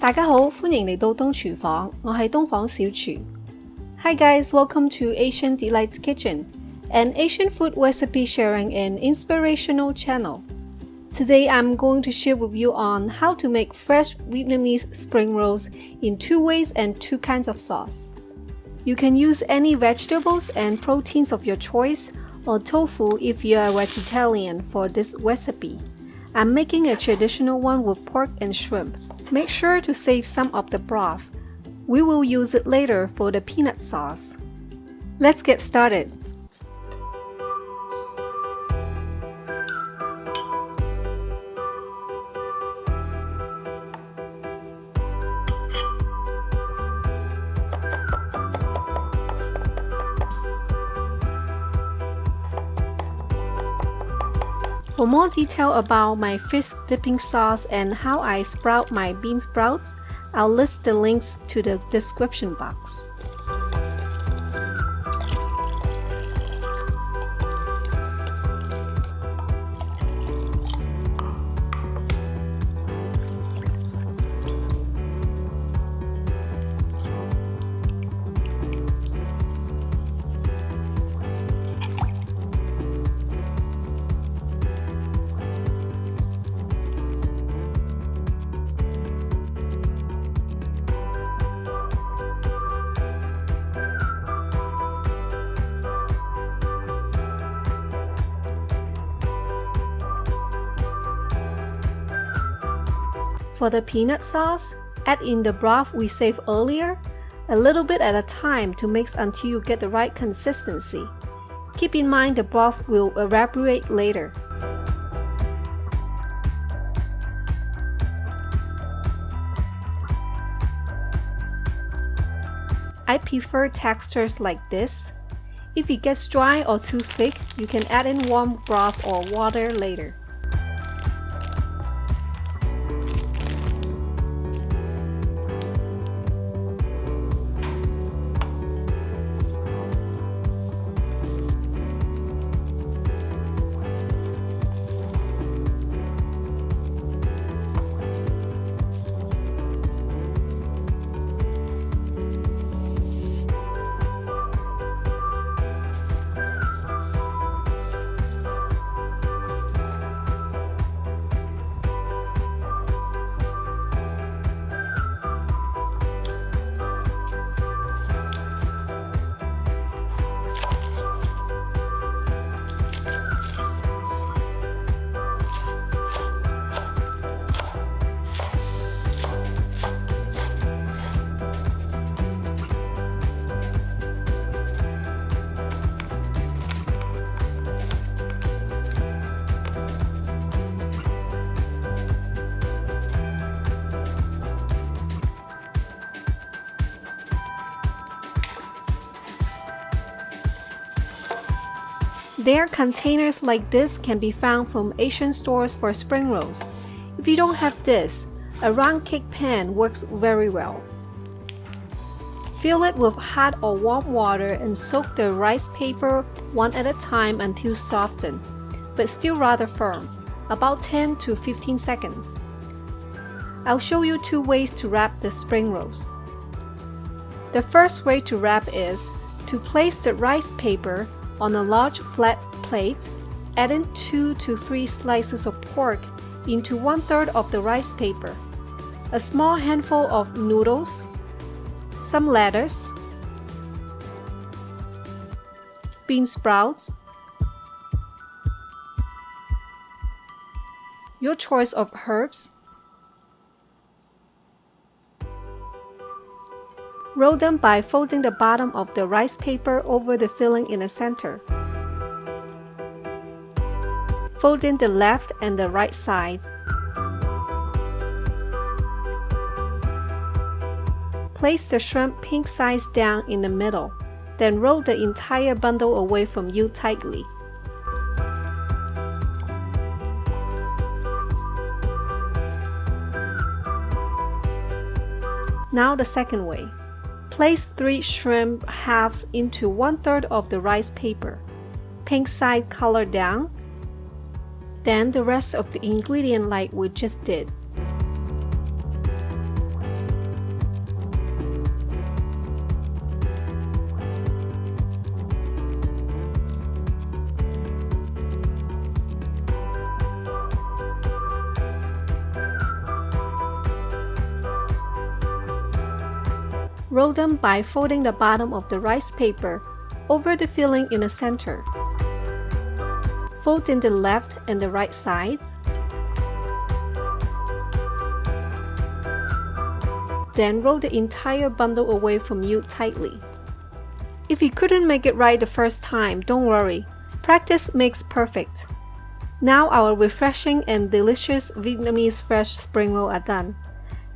大家好，歡迎嚟到東廚房，我係東房小廚。Hi guys, welcome to Asian Delights Kitchen, an Asian food recipe sharing and inspirational channel. Today I'm going to share with you on how to make fresh Vietnamese spring rolls in 2 ways and 2 kinds of sauce. You can use any vegetables and proteins of your choice or tofu if you are a vegetarian for this recipe. I'm making a traditional one with pork and shrimp. Make sure to save some of the broth. We will use it later for the peanut sauce. Let's get started. For more detail about my fish dipping sauce and how I sprout my bean sprouts, I'll list the links to the description box. For the peanut sauce, add in the broth we saved earlier, a little bit at a time to mix until you get the right consistency. Keep in mind the broth will evaporate later. I prefer textures like this. If it gets dry or too thick, you can add in warm broth or water later. Their containers like this can be found from Asian stores for spring rolls. If you don't have this, a round cake pan works very well. Fill it with hot or warm water and soak the rice paper one at a time until softened, but still rather firm, about 10 to 15 seconds. I'll show you 2 ways to wrap the spring rolls. The first way to wrap is to place the rice paper on a large flat plate, add in 2 to 3 slices of pork into 1/3 of the rice paper, a small handful of noodles, some lettuce, bean sprouts, your choice of herbs. Roll them by folding the bottom of the rice paper over the filling in the center. Fold in the left and the right sides. Place the shrimp pink sides down in the middle, then roll the entire bundle away from you tightly. Now the second way. Place 3 shrimp halves into 1/3 of the rice paper. Pink side color down. Then the rest of the ingredient like we just did. Roll them by folding the bottom of the rice paper over the filling in the center. Fold in the left and the right sides. Then roll the entire bundle away from you tightly. If you couldn't make it right the first time, don't worry. Practice makes perfect. Now our refreshing and delicious Vietnamese fresh spring roll are done.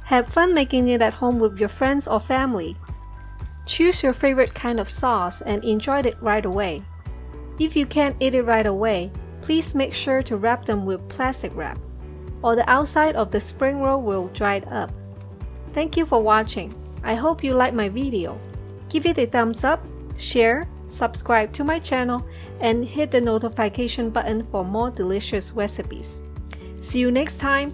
Have fun making it at home with your friends or family. Choose your favorite kind of sauce and enjoy it right away. If you can't eat it right away, please make sure to wrap them with plastic wrap, or the outside of the spring roll will dry up. Thank you for watching. I hope you liked my video. Give it a thumbs up, share, subscribe to my channel, and hit the notification button for more delicious recipes. See you next time!